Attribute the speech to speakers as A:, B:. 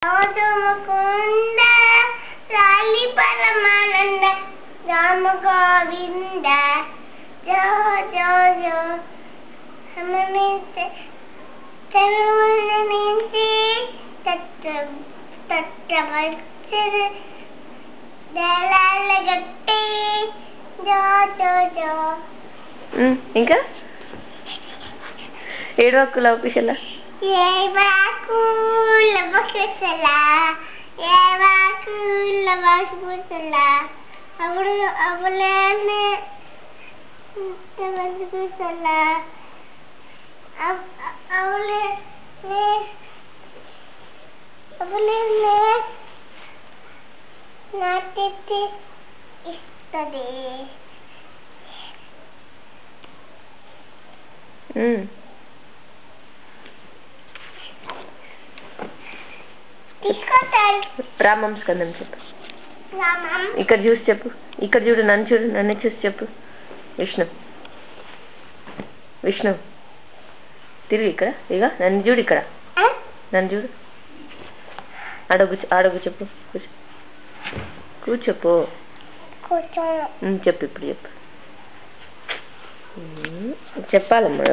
A: मुकुंद लाली परमानंद राम गोविंद जो जो जो हमें चरवनमिंची तत्तवत्सर दलालगट्टी जो जो जो
B: ఇంకా ఏడవకుల కుశల రామం స్కందం చెప్పు. ఇక్కడ చూసి చెప్పు. ఇక్కడ చూడు, నన్ను చూడు, నన్ను చూసి చెప్పు. విష్ణు విష్ణు తిరిగి ఇక్కడ, ఇక నన్ను చూడు, ఇక్కడ నన్ను చూడు. అడుగు అడుగు చెప్పు. కూర్చోపో. చెప్పు ఇప్పుడు చెప్పు. చెప్పాలమ్మా.